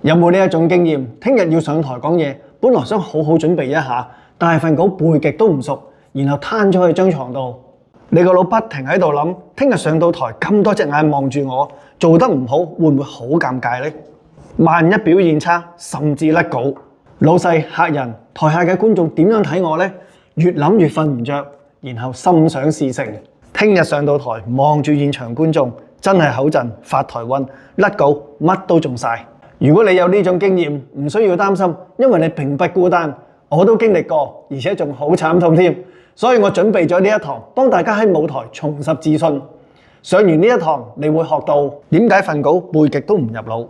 有冇呢一種經驗？聽日要上台講嘢，本來想好好準備一下，但係份稿背極都唔熟，然後攤咗喺張床度。你個腦不停喺度諗，聽日上到台咁多隻眼望住我，做得唔好會唔會好尷尬呢？萬一表現差，甚至甩稿，老細、客人、台下嘅觀眾點樣睇我呢？越諗越瞓唔着，然後心想事成。聽日上到台望住現場觀眾，真係口震、發台瘟、甩稿，乜都中晒。如果你有呢種經驗，唔需要擔心，因為你並不孤單，我都經歷過，而且仲好慘痛添。所以我準備咗呢一堂，幫大家喺舞台重拾自信。上完呢一堂，你會學到點解份稿背極都唔入腦，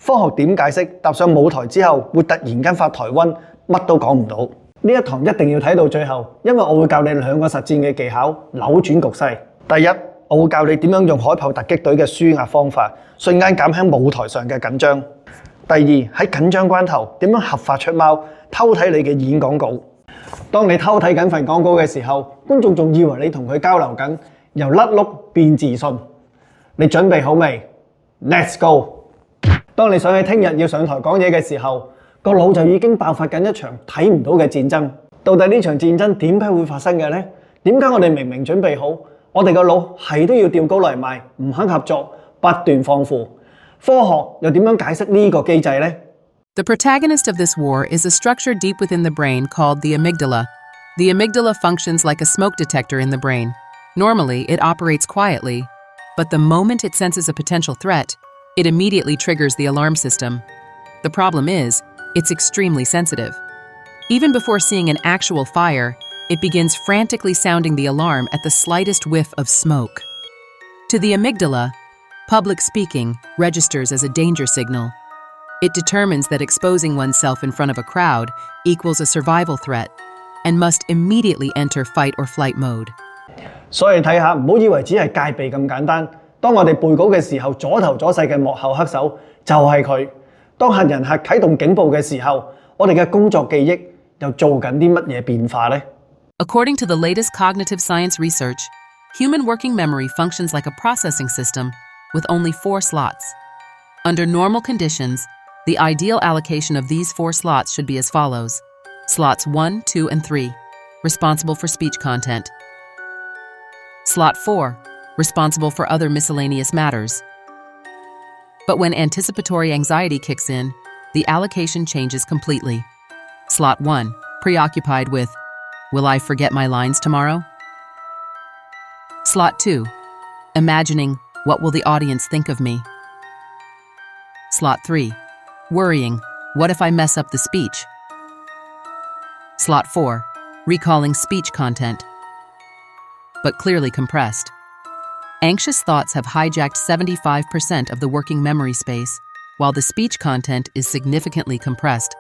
科學點解釋踏上舞台之後會突然間發台瘟，乜都講唔到。呢一堂一定要睇到最後，因為我會教你兩個實戰嘅技巧，扭轉局勢。第一，我會教你點樣用海豹突擊隊嘅舒壓方法，瞬間減輕舞台上嘅緊張。第二，喺緊張關頭點樣合法出貓，偷睇你嘅演講稿。當你偷睇緊份講稿嘅時候，觀眾仲以為你同佢交流緊，由甩碌變自信。你準備好未 ？Let's go！ 當你想起聽日要上台講嘢嘅時候，個腦就已經爆發緊一場睇唔到嘅戰爭。到底呢場戰爭點解會發生嘅呢？點解我哋明明準備好，我哋個腦係都要吊高嚟賣，唔肯合作，不斷放負？科學又點樣解釋呢個機制呢？ The protagonist of this war is a structure deep within the brain called the amygdala. The amygdala functions like a smoke detector in the brain. Normally, it operates quietly, but the moment it senses a potential threat, it immediately triggers the alarm system. The problem is, it's extremely sensitive. Even before seeing an actual fire, it begins frantically sounding the alarm at the slightest whiff of smoke. To the amygdala, public speaking registers as a danger signal. It determines that exposing oneself in front of a crowd equals a survival threat and must immediately enter fight or flight mode. 所以睇下，唔好以為只係戒備咁簡單。當我哋背稿嘅時候，阻頭阻勢嘅幕後黑手就係佢。當核人客啟動警報嘅時候，我哋嘅工作記憶又做緊啲乜嘢變化呢？ According to the latest cognitive science research, human working memory functions like a processing system with only 4 slots. Under normal conditions, the ideal allocation of these 4 slots should be as follows. Slots 1, 2, and 3, responsible for speech content. Slot 4, responsible for other miscellaneous matters. But when anticipatory anxiety kicks in, the allocation changes completely. Slot 1, preoccupied with, will I forget my lines tomorrow? Slot 2, imagining, what will the audience think of me? Slot 3, worrying, what if I mess up the speech? Slot 4, recalling speech content, but clearly compressed. Anxious thoughts have hijacked 75% of the working memory space, while the speech content is significantly compressed,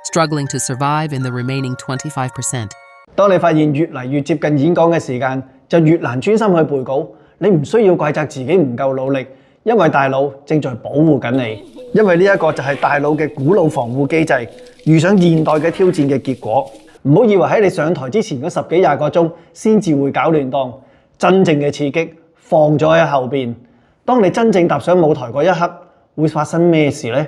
struggling to survive in the remaining 25%. 當你發現越嚟越接近演講嘅時間，就越難專心去背稿。你唔需要怪責自己唔夠努力，因為大腦正在保護緊你。因為呢一個就係大腦嘅古老防護機制，遇上現代嘅挑戰嘅結果。唔好以為喺你上台之前嗰10幾20個鐘先至會搞亂檔，真正嘅刺激放咗喺後邊。當你真正踏上舞台嗰一刻，會發生咩事呢？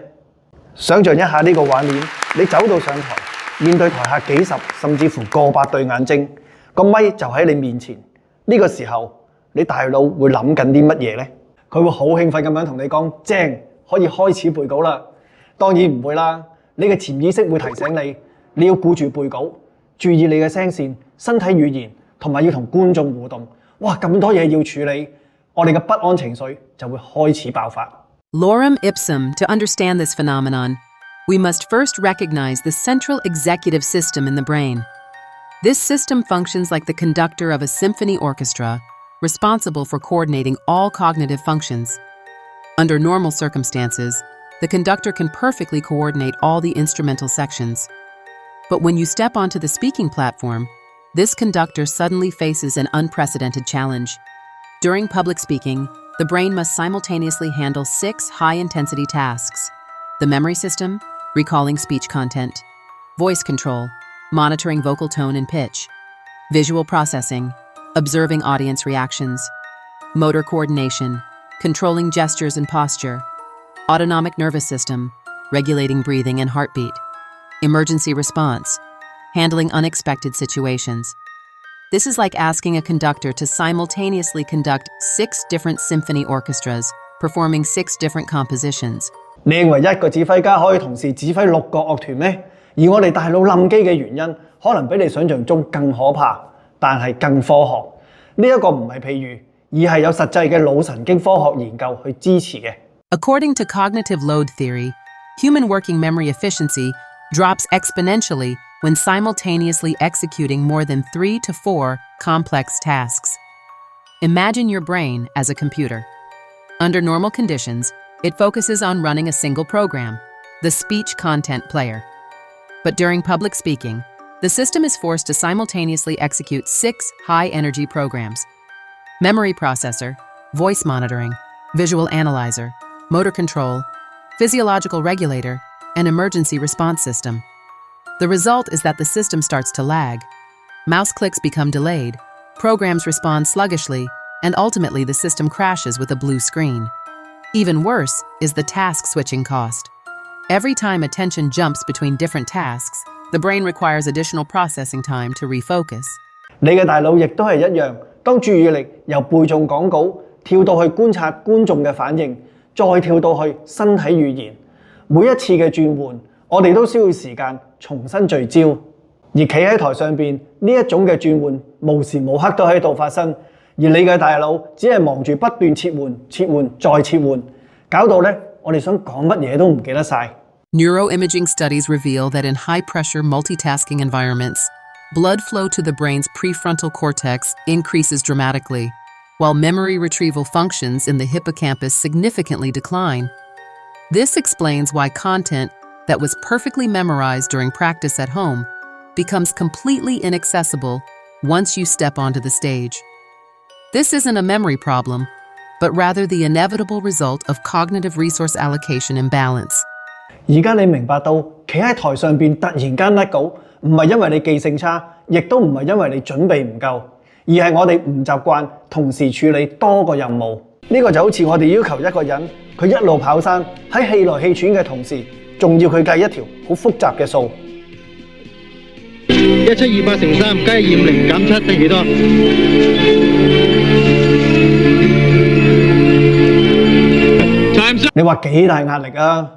想像一下呢個畫面，你走到上台，面對台下幾十甚至乎過百對眼睛，個咪就喺你面前。呢個時候，你大腦會諗緊啲乜嘢呢？佢會好興奮咁樣同你講，正，可以開始背稿啦。當然唔會啦，你嘅潛意識會提醒你，你要顧住背稿，注意你嘅聲線、身體語言，同埋要同觀眾互動。哇，咁多嘢要處理，我哋嘅不安情緒就會開始爆發。Lorem ipsum, to understand this phenomenon, we must first recognize the central executive system in the brain. This system functions like the conductor of a symphony orchestra, responsible for coordinating all cognitive functions. Under normal circumstances, the conductor can perfectly coordinate all the instrumental sections. But when you step onto the speaking platform, this conductor suddenly faces an unprecedented challenge. During public speaking, the brain must simultaneously handle 6 high-intensity tasks: the memory system, recalling speech content; voice control, monitoring vocal tone and pitch; visual processing, observing audience reactions; motor coordination, controlling gestures and posture; autonomic nervous system, regulating breathing and heartbeat. Emergency response, handling unexpected situations. This is like asking a conductor to simultaneously conduct 6 different symphony orchestras, performing 6 different compositions. 你認為一個指揮家可以同時指揮6個樂團咩？而我哋大腦冧機嘅原因，可能比你想象中更可怕，但係更科學。呢一個唔係譬喻，而係有實際嘅腦神經科學研究去支持嘅。According to cognitive load theory, human working memory efficiency drops exponentially when simultaneously executing more than 3 to 4 complex tasks. Imagine your brain as a computer. Under normal conditions, it focuses on running a single program, the speech content player. But during public speaking, the system is forced to simultaneously execute 6 high-energy programs: memory processor, voice monitoring, visual analyzer, motor control, physiological regulator, and emergency response system. The result is that the system starts to lag. Mouse clicks become delayed, programs respond sluggishly, and ultimately the system crashes with a blue screen. Even worse is the task switching cost. Every time attention jumps between different tasks, the brain requires additional processing time to refocus. 你嘅大腦亦都係一樣，當注意力由背誦講稿跳到去觀察觀眾嘅反應，再跳到去身體語言，每一次嘅轉換，我哋都需要時間重新聚焦。而企喺台上邊呢一種嘅轉換，無時無刻都喺度發生，而你嘅大腦只係忙住不斷切換、切換再切換，搞到咧我哋想講乜嘢都唔記得晒。Neuroimaging studies reveal that in high-pressure multitasking environments, blood flow to the brain's prefrontal cortex increases dramatically, while memory retrieval functions in the hippocampus significantly decline. This explains why content that was perfectly memorized during practice at home becomes completely inaccessible once you step onto the stage. This isn't a memory problem, but rather the inevitable result of cognitive resource allocation imbalance. 而家你明白到企喺台上邊突然間甩稿，唔係因為你記性差，亦都唔係因為你準備唔夠，而係我哋唔習慣同時處理多個任務。呢個就好似我哋要求一個人，佢一路跑山，喺氣來氣喘嘅同時，仲要佢計一條好複雜嘅數。1728乘3加250減7等於幾多？你話幾大壓力啊？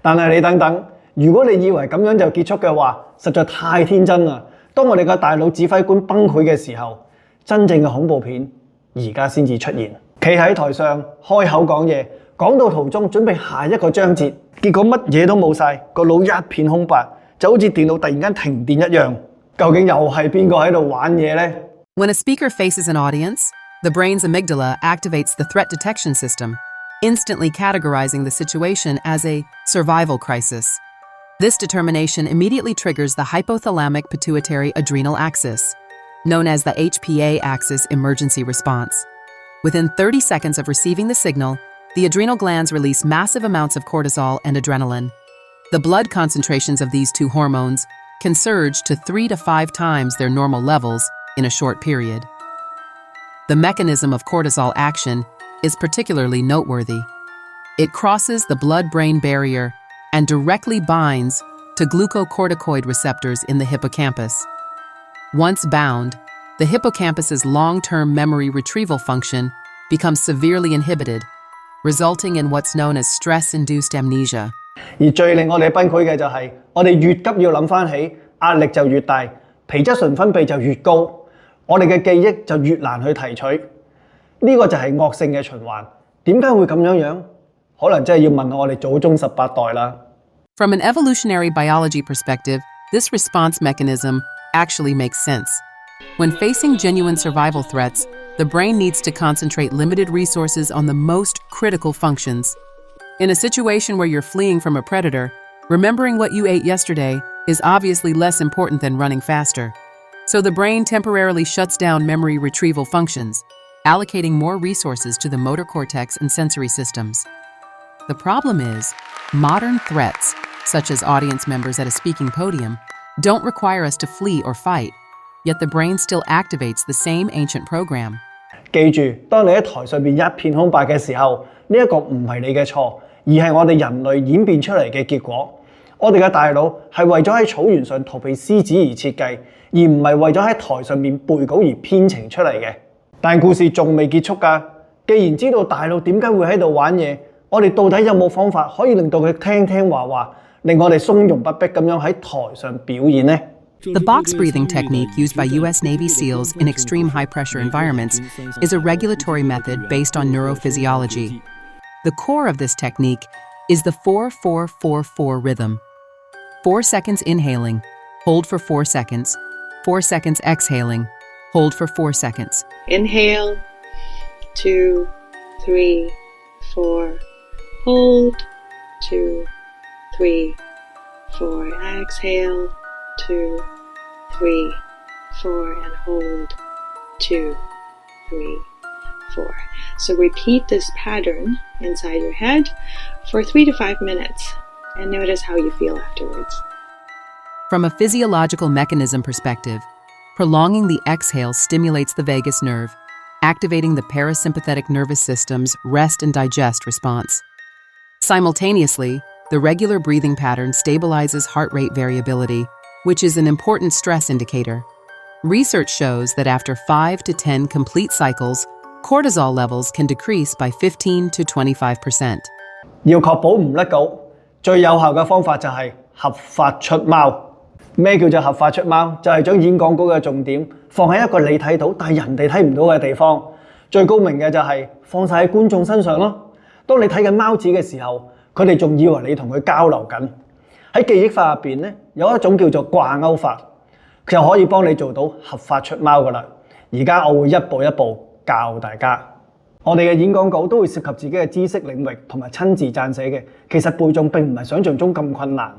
但係你等等，如果你以為咁樣就結束嘅話，實在太天真啦！當我哋嘅大腦指揮官崩潰嘅時候，真正嘅恐怖片而家先至出現。企喺台上開口講嘢，講到途中準備下一個章節，結果乜嘢都冇晒，個腦一片空白，就好似電腦突然間停電一樣。究竟又係邊個喺度玩嘢呢？ When a speaker faces an audience, the brain's amygdala activates the threat detection system, instantly categorizing the situation as a survival crisis. This determination immediately triggers the hypothalamic pituitary adrenal axis, known as the HPA axis emergency response. Within 30 seconds of receiving the signal, the adrenal glands release massive amounts of cortisol and adrenaline. The blood concentrations of these two hormones can surge to 3 to 5 times their normal levels in a short period. The mechanism of cortisol action is particularly noteworthy. It crosses the blood-brain barrier and directly binds to glucocorticoid receptors in the hippocampus. Once bound, the hippocampus's long-term memory retrieval function becomes severely inhibited, resulting in what's known as stress-induced amnesia. 而最令我哋崩潰嘅就係，我哋越急要諗翻起，壓力就越大，皮質醇分泌就越高，我哋嘅記憶就越難去提取。呢個就係惡性嘅循環。點解會咁樣？可能真係要問我哋祖宗18代啦。From an evolutionary biology perspective, this response mechanism actually makes sense. When facing genuine survival threats, the brain needs to concentrate limited resources on the most critical functions. In a situation where you're fleeing from a predator, remembering what you ate yesterday is obviously less important than running faster. So the brain temporarily shuts down memory retrieval functions, allocating more resources to the motor cortex and sensory systems. The problem is, modern threats, such as audience members at a speaking podium, don't require us to flee or fight, yet the brain still activates the same ancient program. 記住，當你喺台上邊一片空白嘅時候，呢一個唔係你嘅錯，而係我哋人類演變出嚟嘅結果。我哋嘅大腦係為咗喺草原上逃避獅子而設計，而唔係為咗喺台上面背稿而編程出嚟嘅。但故事仲未結束㗎。既然知道大腦點解會喺度玩嘢，我哋到底有冇方法可以令到佢聽聽話話，令我哋從容不迫咁樣喺台上表演呢？ The box breathing technique used by U.S. Navy SEALs in extreme high-pressure environments is a regulatory method based on neurophysiology. The core of this technique is the 4-4-4-4 rhythm. 4 seconds inhaling, hold for 4 seconds. 4 seconds exhaling, hold for 4 seconds. Inhale, 2, 3, 4. Hold, 2, 3, 4. Exhale, 2, 3, 4. And hold, 2, 3, 4. So repeat this pattern inside your head for 3 to 5 minutes and notice how you feel afterwards. From a physiological mechanism perspective, prolonging the exhale stimulates the vagus nerve, activating the parasympathetic nervous system's rest and digest response. Simultaneously, the regular breathing pattern stabilizes heart rate variability, which is an important stress indicator. Research shows that after 5 to 10 complete cycles, cortisol levels can decrease by 15 to 25%. 要確保唔甩稿，最有效嘅方法就係合法出貓。咩叫做合法出貓？就係將演講稿嘅重點放喺一個你睇到但係人哋睇唔到嘅地方。最高明嘅就係放晒喺觀眾身上咯。當你睇緊貓子嘅時候，佢哋仲以為你同佢交流緊。喺記憶法入邊咧，有一種叫做掛鈎法，佢就可以幫你做到合法出貓噶啦。而家我會一步一步教大家。我哋嘅演講稿都會涉及自己嘅知識領域同埋親自撰寫嘅。其實背誦並唔係想像中咁困難，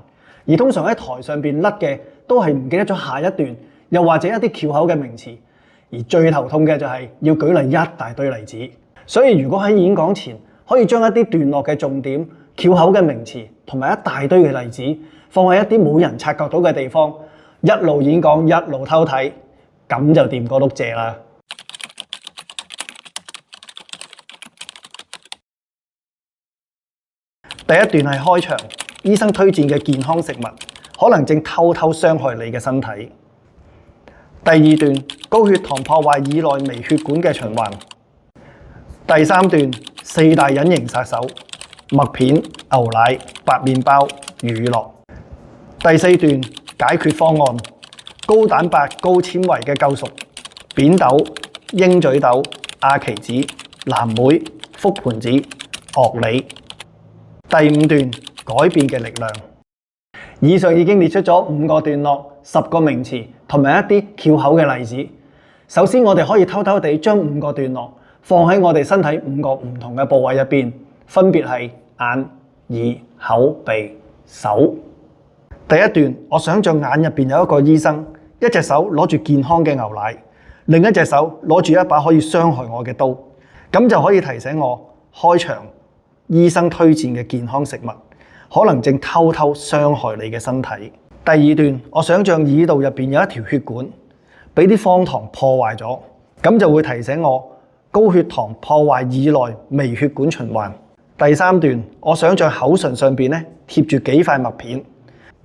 而通常喺台上邊甩嘅都係唔記得咗下一段，又或者一啲翹口嘅名詞。而最頭痛嘅就係要舉例一大堆例子。所以如果喺演講前可以將一啲段落嘅重點、翹口嘅名詞同埋一大堆嘅例子放喺一啲冇人察覺到嘅地方，一路演講一路偷睇，咁就掂過碌蔗啦。第一段係開場，醫生推薦嘅健康食物可能正偷偷傷害你嘅身體。第二段，高血糖破壞耳內微血管嘅循環。第三段，4大隱形殺手：麥片、牛奶、白麵包、乳酪。第四段，解決方案：高蛋白、高纖維嘅救贖：扁豆、鷹嘴豆、亞奇子、藍莓、覆盆子、樂梨。第五段，改變嘅力量。以上已經列出咗5個段落、10個名詞同埋一啲翹口嘅例子。首先，我哋可以偷偷地將5個段落放喺我哋身體5個唔同嘅部位入邊，分別係眼、耳、口、鼻、手。第一段，我想像眼入邊有一個醫生，一隻手攞住健康嘅牛奶，另一隻手攞住一把可以傷害我嘅刀，咁就可以提醒我開場。醫生推薦嘅健康食物可能正偷偷傷害你嘅身體。第二段，我想像耳道入邊有一條血管，俾啲方糖破壞咗，咁就會提醒我高血糖破壞耳內微血管循環。第三段，我想像口唇上邊咧貼住幾塊麥片，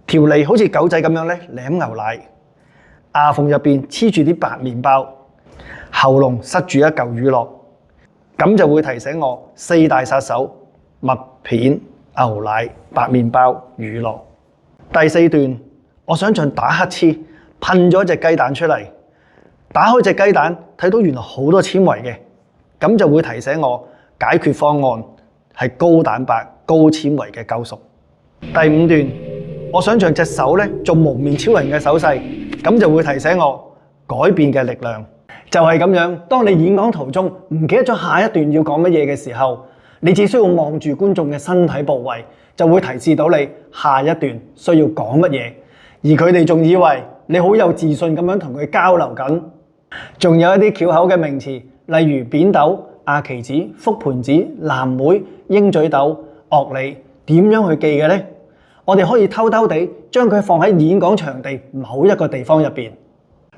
條脷好似狗仔咁樣咧舐牛奶，牙縫入邊黐住啲白麵包，喉嚨塞住一嚿乳酪，咁就會提醒我4大殺手：麥片、牛奶、白麵包、乳酪。第四段，我想像打乞嗤，噴咗隻雞蛋出嚟，打開隻雞蛋，睇到原來好多纖維嘅，咁就會提醒我解決方案係高蛋白、高纖維嘅救贖。第五段，我想像隻手咧做蒙面超人嘅手勢，咁就會提醒我改變嘅力量。就係咁樣，當你演講途中唔記得咗下一段要講乜嘢嘅時候，你只需要望住觀眾嘅身體部位，就會提示到你下一段需要講乜嘢，而佢哋仲以為你好有自信咁樣同佢交流緊。仲有一啲翹口嘅名詞，例如扁豆、亞奇子、覆盆子、藍莓、鷹嘴豆、樂梨，點樣去記嘅呢？我哋可以偷偷地將佢放喺演講場地某一個地方入邊。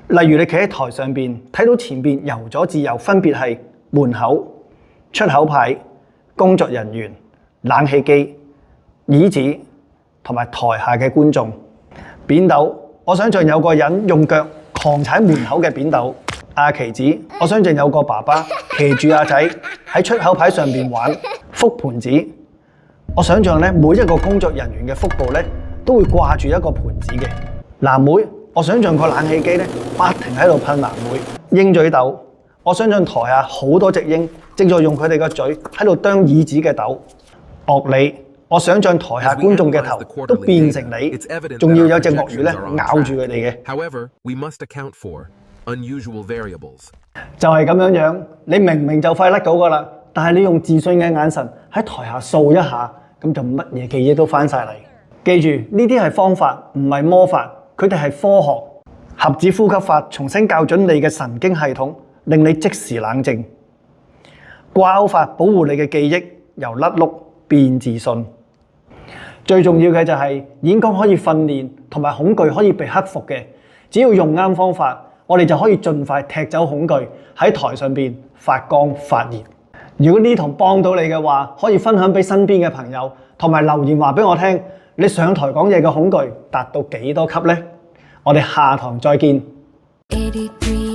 例如你企喺台上邊，睇到前邊由左至右分別係門口、出口牌、工作人員、冷氣機、椅子同埋台下嘅觀眾。扁豆，我想象有個人用腳狂踩門口嘅扁豆。阿棋子，我想象有個爸爸騎住阿仔喺出口牌上面玩。覆盤子，我想象咧每一個工作人員嘅腹部咧都會掛住一個盤子嘅。藍莓，我想象個冷氣機咧不停喺度噴藍莓。鷹嘴豆，我想象台下好多隻鷹正在用佢哋個嘴喺度啄椅子嘅豆。鱷鯉，我想象台下觀眾嘅頭都變成你，仲要有隻鱷魚咧咬住佢哋嘅。However, we must account for unusual variables. 就係咁樣，你明明就快甩稿噶啦，但係你用自信嘅眼神喺台下掃一下，咁就乜嘢記憶都翻晒嚟。記住，呢啲係方法，唔係魔法，佢哋係科學。盒子呼吸法重新校準你嘅神經系統，令你即時冷靜。掛鈎法保護你嘅記憶，由甩碌變自信。最重要嘅就係演講可以訓練，同埋恐懼可以被克服嘅。只要用啱方法，我哋就可以盡快踢走恐懼，喺台上邊發光發熱。如果呢堂幫到你嘅話，可以分享俾身邊嘅朋友，同埋留言話俾我聽，你上台講嘢嘅恐懼達到幾多級呢？我哋下堂再見。83